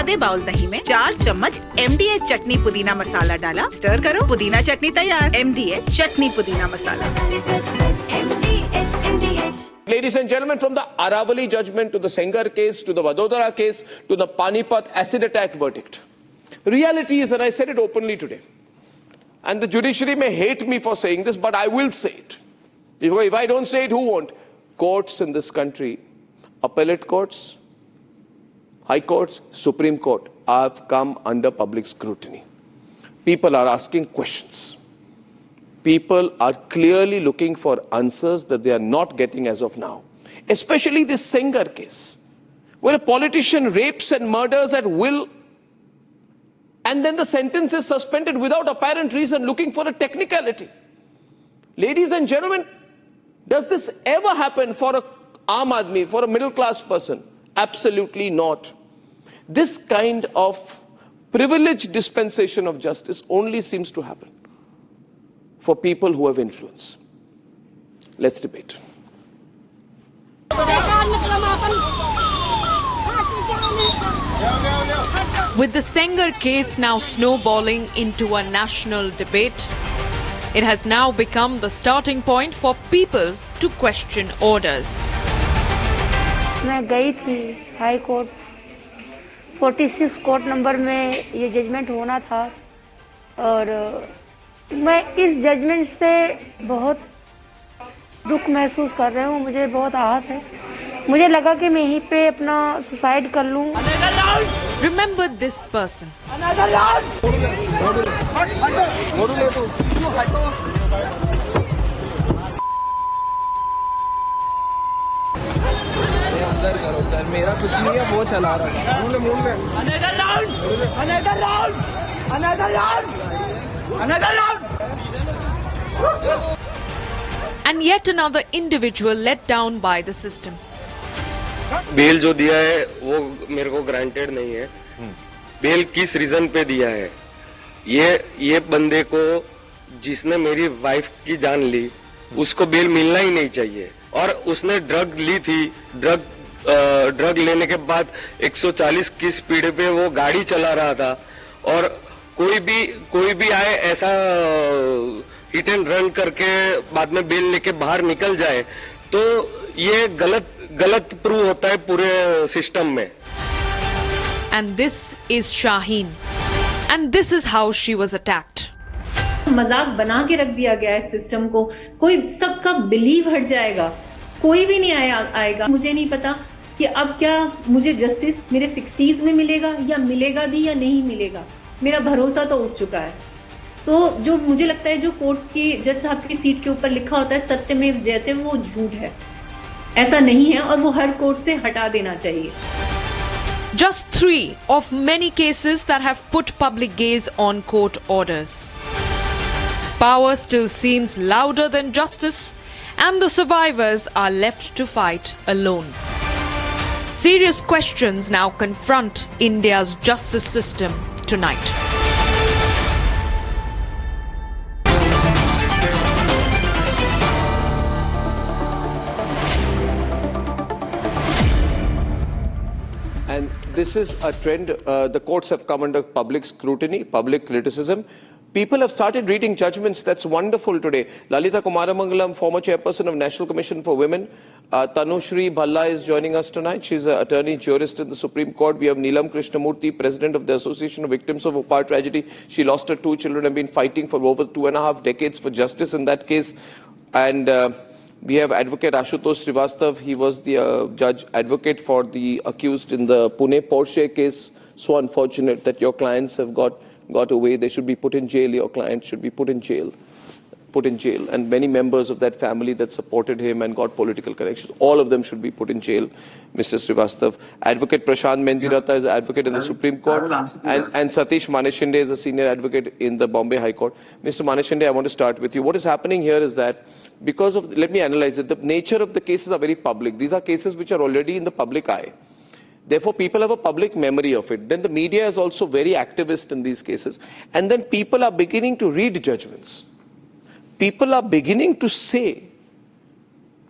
आधे बाउल दही में 4 चम्मच MDH चटनी पुदीना मसाला डाला, स्टर करो, पुदीना चटनी तैयार। MDH चटनी पुदीना मसाला। Ladies and gentlemen, from the Aravali judgment to the Sengar case, to the Vadodara case, to the Panipat acid attack verdict. Reality is, and I said it openly today, and the judiciary may hate me for saying this, but I will say it. If I don't say it, who won't? Courts in this country, appellate courts, high courts, Supreme Court, have come under public scrutiny. People are asking questions. People are clearly looking for answers that they are not getting as of now. Especially this Sengar case, where a politician rapes and murders at will, and then the sentence is suspended without apparent reason, looking for a technicality. Ladies and gentlemen, does this ever happen for a Aam Aadmi, for a middle-class person? Absolutely not. This kind of privileged dispensation of justice only seems to happen for people who have influence. Let's debate. With the Sengar case now snowballing into a national debate, it has now become the starting point for people to question orders. मैं गई थी high court 46 court number में ये judgement होना था और मैं इस जजमेंट से बहुत दुख महसूस कर रही हूँ। मुझे बहुत आहत है। मुझे लगा कि मैं यहीं पे अपना सुसाइड कर लूँ। Remember this person. अंदर करो सर, मेरा कुछ नहीं है, वो चला रहा है। And yet another individual let down by the system. बेल जो दिया है वो मेरे को ग्रांटेड नहीं है। बेल किस रीजन पे दिया है? ये बंदे को जिसने मेरी वाइफ की जान ली उसको बेल मिलना ही नहीं चाहिए। और उसने ड्रग ली थी, ड्रग लेने के बाद 140 की स्पीड पे वो गाड़ी चला रहा था और कोई भी आए ऐसा हिट एंड रन करके बाद में बेल लेके बाहर निकल जाए तो ये गलत प्रूव होता है पूरे सिस्टम में। And this is Shaheen. And this is how she was attacked. मजाक बना के रख दिया गया है सिस्टम को। कोई सबका बिलीव हट जाएगा, कोई भी नहीं आएगा। मुझे नहीं पता कि अब क्या मुझे जस्टिस मेरे 60s में मिलेगा या मिलेगा भी या नहीं मिलेगा। मेरा भरोसा तो उठ चुका है। तो जो मुझे लगता है जो कोर्ट की जज साहब की सीट के ऊपर लिखा होता है सत्यमेव जयते, वो झूठ है, ऐसा नहीं है और वो हर कोर्ट से हटा देना चाहिए। Just 3 of many cases that have put public gaze on court orders. Power still seems louder than justice, and the survivors are left to fight alone. Serious questions now confront India's justice system tonight. And this is a trend. The courts have come under public scrutiny, public criticism. People have started reading judgments. That's wonderful today. Lalita Kumaramangalam, former chairperson of National Commission for Women. Tanushri Bhalla is joining us tonight. She's an attorney jurist in the Supreme Court. We have Neelam Krishnamurthy, president of the Association of Victims of Bhopal Tragedy. She lost her 2 children and been fighting for over 2.5 decades for justice in that case. And we have advocate Ashutosh Srivastav. He was the judge advocate for the accused in the Pune Porsche case. So unfortunate that your clients have got away. They should be put in jail. Your client should be put in jail. And many members of that family that supported him and got political connections, all of them should be put in jail, Mr. Srivastav. Advocate Prashant Mendirata is an advocate in the Supreme Court, and Satish Maneshinde is a senior advocate in the Bombay High Court. Mr. Maneshinde, I want to start with you. What is happening here is that because of, let me analyze it, the nature of the cases are very public. These are cases which are already in the public eye. Therefore, people have a public memory of it. Then the media is also very activist in these cases. And then people are beginning to read judgments. People are beginning to say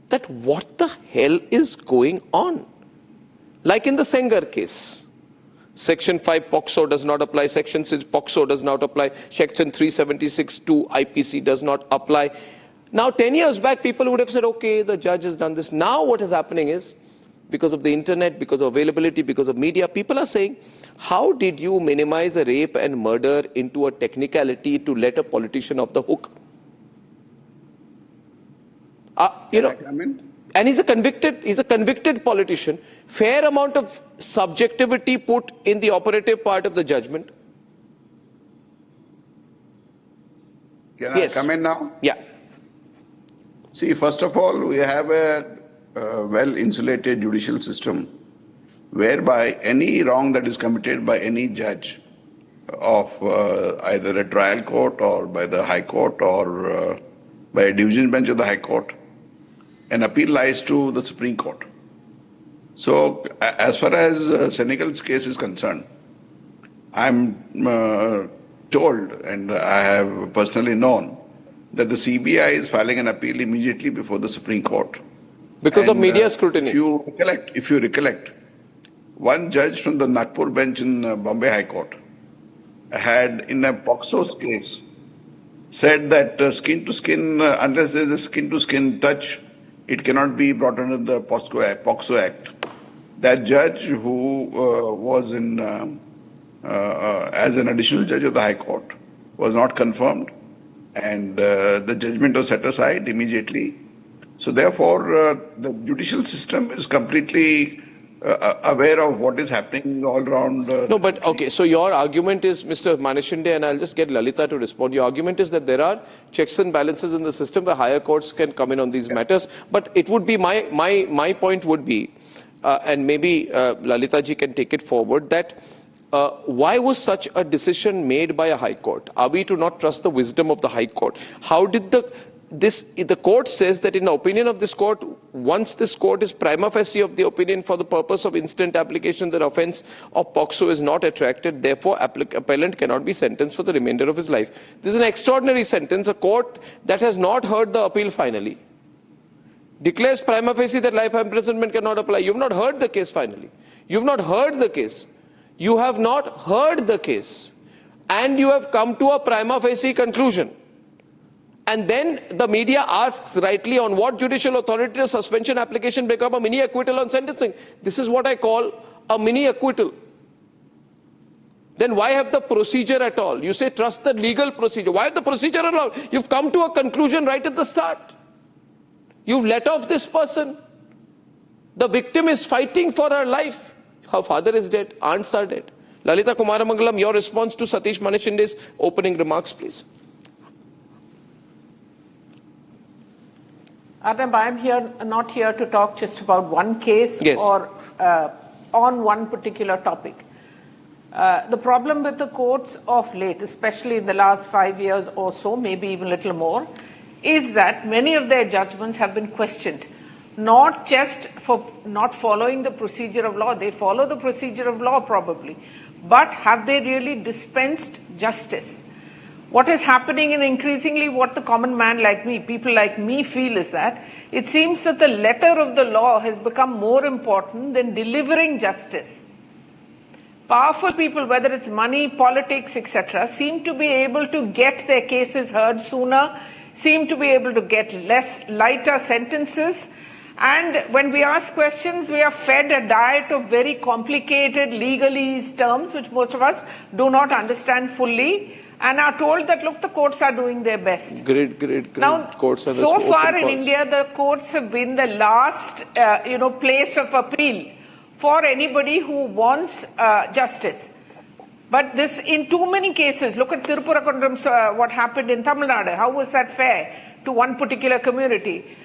that what the hell is going on? Like in the Sengar case. Section 5 POXO does not apply. Section 6 POXO does not apply. Section 376(2) IPC does not apply. Now, 10 years back, people would have said, okay, the judge has done this. Now what is happening is, because of the internet, because of availability, because of media, people are saying, how did you minimize a rape and murder into a technicality to let a politician off the hook? And he's a convicted politician. Fair amount of subjectivity put in the operative part of the judgment. Can I come in now? Yeah. See, first of all, we have a well-insulated judicial system whereby any wrong that is committed by any judge of either a trial court or by the High Court or by a division bench of the High Court, an appeal lies to the Supreme Court. So, as far as Senegal's case is concerned, I'm told, and I have personally known, that the CBI is filing an appeal immediately before the Supreme Court. Because of media scrutiny. If you recollect, one judge from the Nagpur bench in Bombay High Court had, in a POXO's case, said that skin to skin, unless there is a skin to skin touch, it cannot be brought under the POXO Act. That judge, who was as an additional judge of the High Court, was not confirmed, and the judgment was set aside immediately. So therefore, the judicial system is completely aware of what is happening all around. No, but okay, so your argument is, Mr. Manishinde, and I'll just get Lalita to respond. Your argument is that there are checks and balances in the system where higher courts can come in on these matters. But it would be, my point would be, and maybe Lalita ji can take it forward, that why was such a decision made by a High Court? Are we to not trust the wisdom of the High Court? How did the court says that in the opinion of this court, once this court is prima facie of the opinion for the purpose of instant application, the offence of POXO is not attracted, therefore appellant cannot be sentenced for the remainder of his life. This is an extraordinary sentence. A court that has not heard the appeal finally declares prima facie that life imprisonment cannot apply. You have not heard the case finally. You have not heard the case. You have not heard the case. And you have come to a prima facie conclusion. And then the media asks rightly, on what judicial authority does suspension application become a mini acquittal on sentencing? This is what I call a mini acquittal. Then why have the procedure at all? You say trust the legal procedure. Why have the procedure at all? You've come to a conclusion right at the start. You've let off this person. The victim is fighting for her life. Her father is dead. Aunts are dead. Lalita Kumaramangalam, your response to Satish Manishinde's opening remarks, please. Arnab, I'm not here to talk just about one case or on one particular topic. The problem with the courts of late, especially in the last 5 years or so, maybe even a little more, is that many of their judgments have been questioned. Not just for not following the procedure of law, they follow the procedure of law probably, but have they really dispensed justice? What is happening, and increasingly what the common man like me, people like me feel, is that it seems that the letter of the law has become more important than delivering justice. Powerful people, whether it's money, politics, etc., seem to be able to get their cases heard sooner, seem to be able to get lighter sentences. And when we ask questions, we are fed a diet of very complicated legalese terms, which most of us do not understand fully, and are told that, look, the courts are doing their best. Great. Now, courts have so far in India, the courts have been the last, place of appeal for anybody who wants justice. But this, in too many cases, look at Tirupurakundram, what happened in Tamil Nadu. How was that fair to one particular community?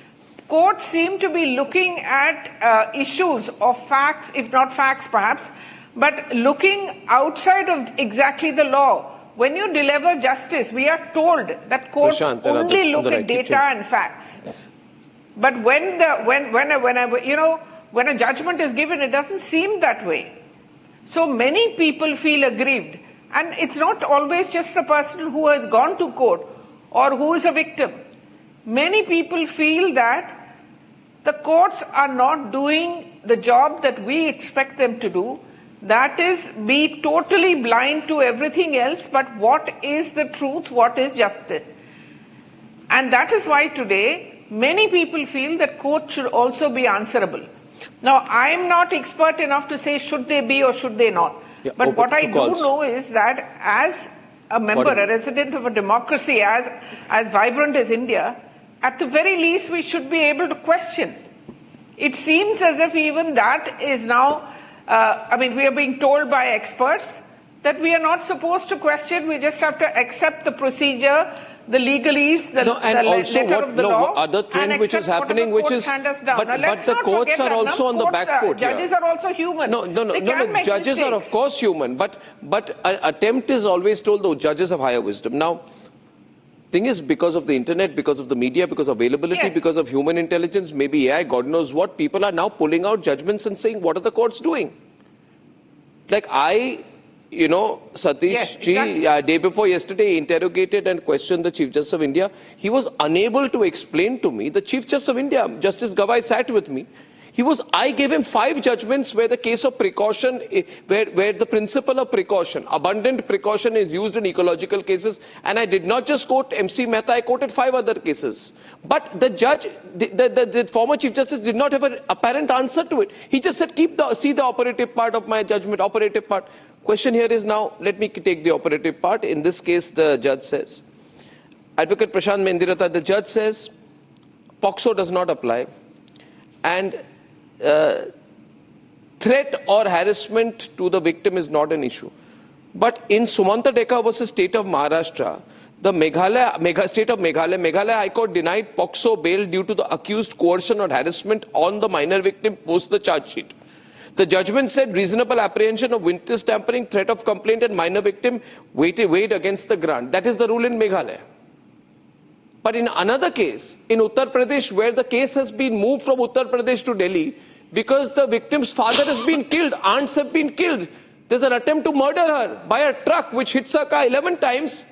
Courts seem to be looking at issues of facts, if not facts perhaps, but looking outside of exactly the law. When you deliver justice, we are told that courts only look at data and facts. But when a judgment is given, it doesn't seem that way. So many people feel aggrieved, and it's not always just the person who has gone to court or who is a victim. Many people feel that the courts are not doing the job that we expect them to do. That is, be totally blind to everything else, but what is the truth, what is justice? And that is why today many people feel that courts should also be answerable. Now, I am not expert enough to say should they be or should they not. Yeah, but what I calls. do know is that as a member, a resident of a democracy as vibrant as India, at the very least we should be able to question. It seems as if even that is now, we are being told by experts that we are not supposed to question, we just have to accept the procedure, the legalese, the letter of the law, other trend which is happening, which is, but the courts are also on the back foot. Judges are also human. No, judges are of course human, but an attempt is always told, though, judges have higher wisdom. Now, thing is, because of the internet, because of the media, because of availability, because of human intelligence, maybe AI, God knows what, people are now pulling out judgments and saying, what are the courts doing? Like Satish ji, day before yesterday, interrogated and questioned the Chief Justice of India. He was unable to explain to me. The Chief Justice of India, Justice Gawai, sat with me. I gave him 5 judgments where the case of precaution, where the principle of precaution, abundant precaution is used in ecological cases. And I did not just quote MC Mehta, I quoted 5 other cases. But the judge, the former Chief Justice did not have an apparent answer to it. He just said, see the operative part of my judgment, operative part. Question here is now, let me take the operative part. In this case, the judge says, Advocate Prashant Mendirata, the judge says, POCSO does not apply. And threat or harassment to the victim is not an issue. But in Sumanta Deka versus State of Maharashtra, the State of Meghalaya High Court denied POCSO bail due to the accused coercion or harassment on the minor victim post the charge sheet. The judgment said reasonable apprehension of witness tampering, threat of complaint and minor victim weighed against the grant. That is the rule in Meghalaya. But in another case, in Uttar Pradesh, where the case has been moved from Uttar Pradesh to Delhi, because the victim's father has been killed, aunts have been killed. There's an attempt to murder her by a truck which hits her car 11 times.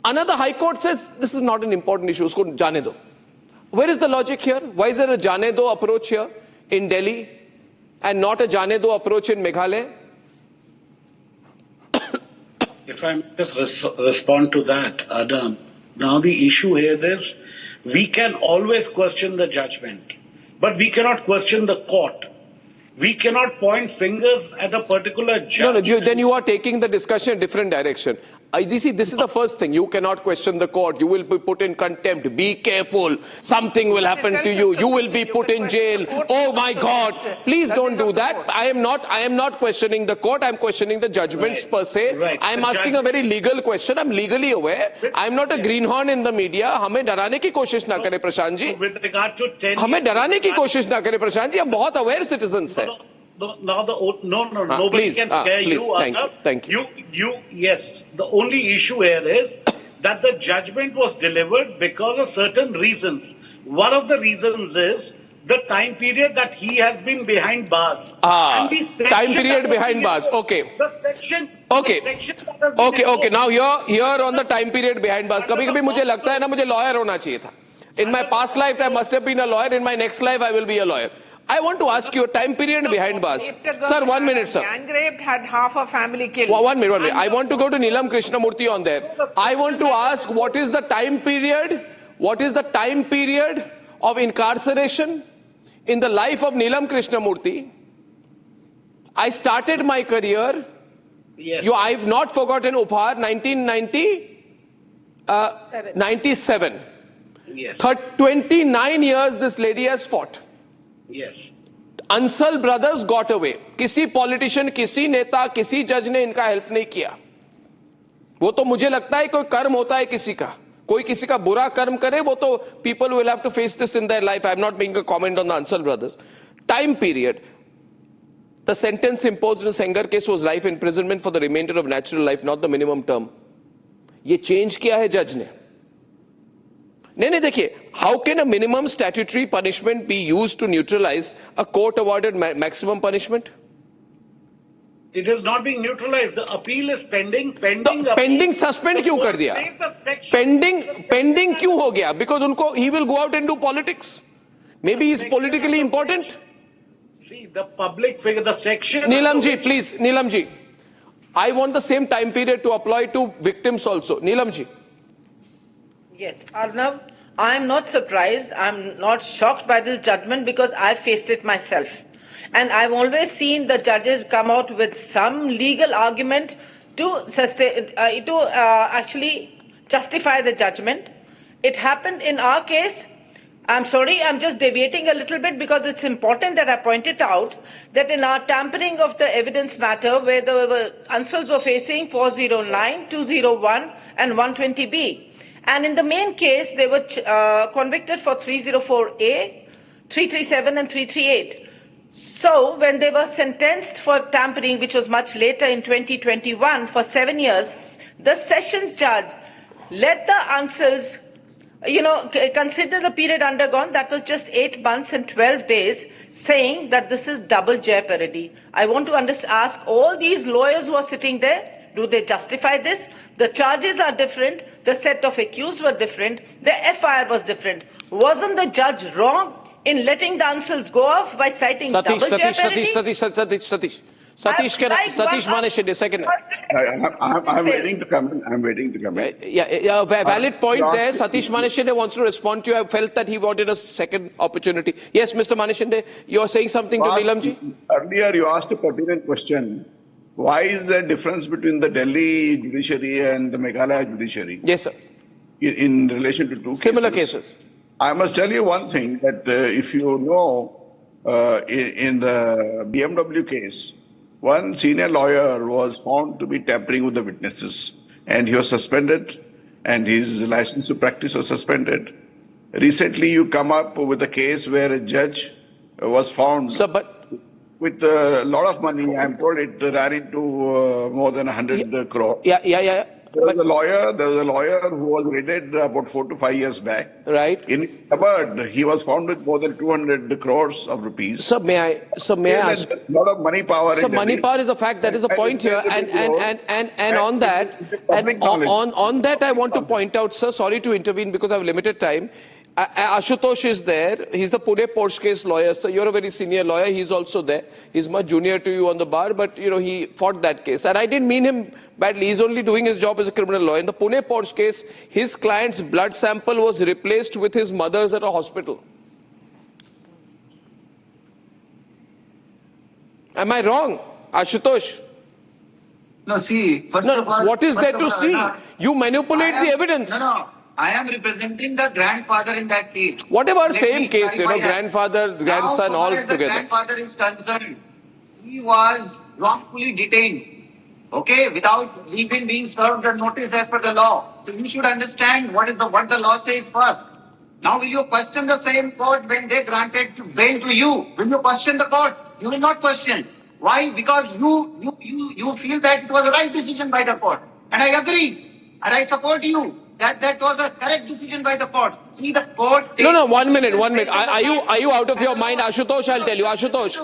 Another High Court says this is not an important issue. Usko jaane do. Where is the logic here? Why is there a jaane do approach here in Delhi and not a jaane do approach in Meghalaya? If I just respond to that, Adam. Now the issue here is, we can always question the judgment, but we cannot question the court. We cannot point fingers at a particular judge. No, then you are taking the discussion in a different direction. This is the first thing. You cannot question the court. You will be put in contempt. Be careful. Something will happen to you. You will be put in jail. Oh my God. Please don't do that. I am not questioning the court. I am questioning the judgments per se. I am asking a very legal question. I am legally aware. I am not a greenhorn in the media. हमें डराने की कोशिश ना करें Prashant ji. With regard to 10 हमें डराने की कोशिश ना करें प्रशांत जी. हम बहुत aware citizens हैं. Nobody please, can scare please, you. Thank you. Yes, the only issue here is that the judgment was delivered because of certain reasons. One of the reasons is the time period that he has been behind bars. Time period behind bars. Okay. The section. Okay. The section that has been Okay. Now here on the time period behind bars. कभी-कभी मुझे लगता है ना मुझे lawyer होना चाहिए था. In my past life, I must have been a lawyer. In my next life, I will be a lawyer. I want to ask you a time period behind bars. Sir, 1 minute, sir. Gang raped, had half a family killed. 1 minute. I want to go to Neelam Krishnamurthy on there. I want to ask, what is the time period? What is the time period of incarceration in the life of Neelam Krishnamurthy? I started my career. Yes. I've not forgotten Upar, 1997. Yes. 29 years this lady has fought. Yes. Ansal brothers got away. किसी politician, किसी नेता, किसी जज ने इनका help नहीं किया. वो तो मुझे लगता है कोई कर्म होता है किसी का. कोई किसी का बुरा कर्म करे वो तो people will have to face this in their life. I am not making a comment on the Ansal brothers. Time period. The sentence imposed in the Sengar case was life imprisonment for the remainder of natural life, not the minimum term. ये change किया है जज ने. नहीं देखिए, how can a minimum statutory punishment be used to neutralize a court awarded maximum punishment? It is not being neutralized. The appeal is pending. Pending suspend क्यों कर दिया? Pending क्यों हो गया? Because he will go out and do politics. Maybe he's politically important. See, the public figure, the section... Neelamji, please, Neelamji. I want the same time period to apply to victims also. Neelamji. Yes, Arnab, I'm not surprised. I'm not shocked by this judgment because I faced it myself. And I've always seen the judges come out with some legal argument to actually justify the judgment. It happened in our case. I'm sorry, I'm just deviating a little bit because it's important that I point it out that in our tampering of the evidence matter where the Ansuls were facing 409, 201 and 120B. And in the main case, they were convicted for 304A, 337 and 338. So when they were sentenced for tampering, which was much later in 2021 for 7 years, the sessions judge let the Ansuls consider the period undergone, that was just 8 months and 12 days, saying that this is double jeopardy. I want to ask all these lawyers who are sitting there, do they justify this? The charges are different, the set of accused were different, the FIR was different. Wasn't the judge wrong in letting the Ansuls go off by citing double jeopardy? Satish Maneshide, second. I'm waiting to come in. I'm waiting to come in. Yeah, valid point there. Satish Maneshide wants to respond to you. I felt that he wanted a second opportunity. Yes, Mr. Maneshide, you are saying something to Neelamji? Earlier, you asked a pertinent question. Why is there a difference between the Delhi judiciary and the Meghalaya judiciary? Yes, sir. In relation to two similar cases. I must tell you one thing, that if you know, in the BMW case, one senior lawyer was found to be tampering with the witnesses, and he was suspended, and his license to practice was suspended. Recently, you come up with a case where a judge was found with a lot of money. I'm told it ran into more than 100 crore. Yeah. There was a lawyer who was raided about 4 to 5 years back. Right. In his cupboard, he was found with more than 200 crores of rupees. Sir, may I ask? A lot of money power. So money power is the fact, that is the point here. And on that, I want to point out, sir, sorry to intervene because I have limited time. Ashutosh is there. He's the Pune Porsche case lawyer. So you're a very senior lawyer. He's also there. He's much junior to you on the bar, but he fought that case. And I didn't mean him badly. He's only doing his job as a criminal lawyer. In the Pune Porsche case, his client's blood sample was replaced with his mother's at a hospital. Am I wrong, Ashutosh? No, see, first of all, what is there to see? You manipulate the evidence. No. I am representing the grandfather in that case. Whatever, same case, grandfather, grandson, all together. As the grandfather is concerned, he was wrongfully detained. Okay, without even being served the notice as per the law. So you should understand what the law says first. Now, will you question the same court when they granted bail to you? Will you question the court? You will not question. Why? Because you feel that it was a right decision by the court. And I agree. And I support you. That was a correct decision by the court. See, the court... No, 1 minute. Are you out of your mind? Ashutosh, I'll tell you. Ashutosh,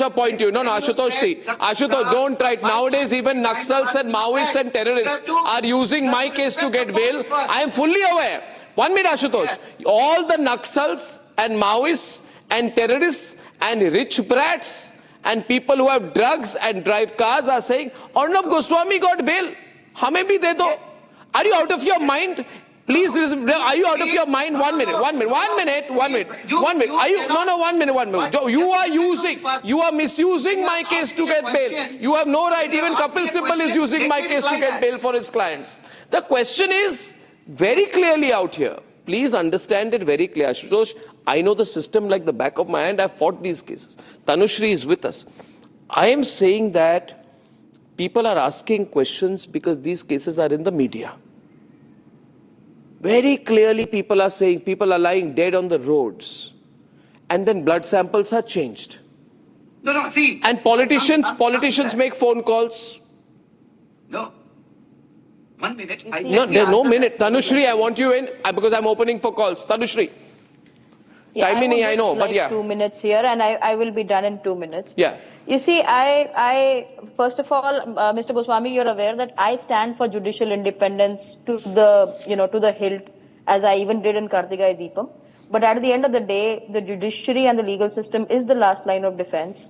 I'll point you. No, Ashutosh, see. Ashutosh, don't try. Nowadays, even Naxals and Maoists and terrorists are using my case to get bail. I am fully aware. 1 minute, Ashutosh. All the Naxals and Maoists and terrorists and rich brats and people who have drugs and drive cars are saying, Arnab Goswami got bail. हमें भी दे दो. Are you out of your mind? Please, are you out of your mind? 1 minute. Are you? No, 1 minute. You are misusing my case to get bail. You have no right. Even Kapil Sibal is using my case to get bail for his clients. The question is very clearly out here. Please understand it very clear. Ashutosh, I know the system like the back of my hand. I've fought these cases. Tanushri is with us. I am saying that people are asking questions because these cases are in the media. Very clearly people are saying people are lying dead on the roads. And then blood samples are changed. No, see. And politicians make phone calls. No. 1 minute. There's no minute. Tanushri, I want you in because I'm opening for calls. Tanushri. Yeah, I know, but yeah. 2 minutes here and I will be done in 2 minutes. Yeah. You see, I first of all, Mr. Goswami, you're aware that I stand for judicial independence to the hilt, as I even did in Kartigai Deepam. But at the end of the day, the judiciary and the legal system is the last line of defense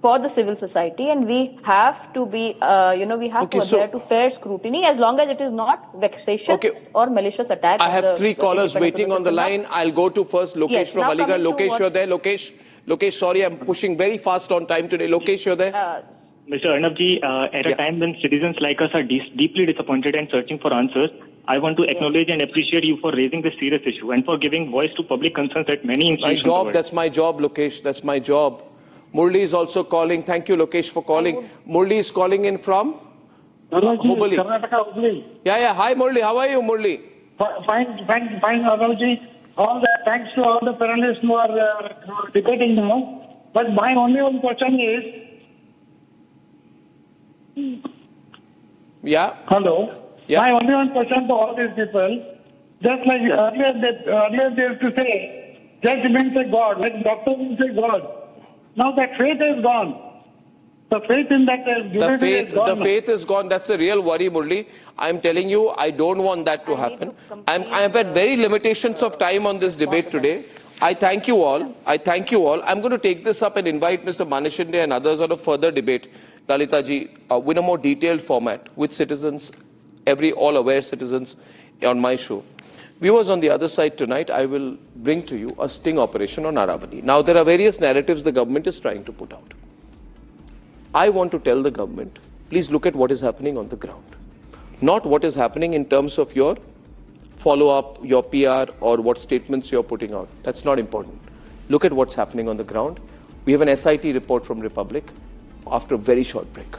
for the civil society, and we have to be, we have to adhere to fair scrutiny as long as it is not vexatious or malicious attack. I have three callers waiting on the line. I'll go to first Lokesh from Aligarh. Lokesh, you're there. Lokesh, sorry, I'm pushing very fast on time today. Lokesh, you're there. Mr. Arnab ji, at a time when citizens like us are deeply disappointed and searching for answers, I want to acknowledge and appreciate you for raising this serious issue and for giving voice to public concerns at many institutions. That's my job, Lokesh. That's my job. Murli is also calling. Thank you, Lokesh, for calling. Murli is calling in from Hubli. Yeah. Hi, Murli. How are you, Murli? Fine, Arnab ji. Thanks to all the panelists who are debating now. But my only one question is. Yeah. Hello. Yeah. My only one question to all these people. Just like earlier they used to say, judge means a God, like doctor means a God. Now that faith is gone. The faith in that the faith is gone. That's the real worry, Murli. I'm telling you, I don't want that to happen. I've had very limitations of time on this debate today. I thank you all. I'm going to take this up and invite Mr. Manishinde and others on a further debate, Lalita ji, in a more detailed format with citizens, all aware citizens on my show. Viewers, on the other side tonight, I will bring to you a sting operation on Aravali. Now, there are various narratives the government is trying to put out. I want to tell the government, please look at what is happening on the ground. Not what is happening in terms of your follow-up, your PR, or what statements you're putting out. That's not important. Look at what's happening on the ground. We have an SIT report from Republic after a very short break.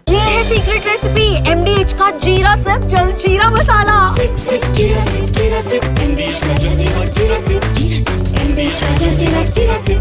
ये है secret recipe MDH का जीरा SIP जल जीरा मसाला। SIP जीरा SIP MDH का जल जीरा सिप MDH का जल जीरा सिप।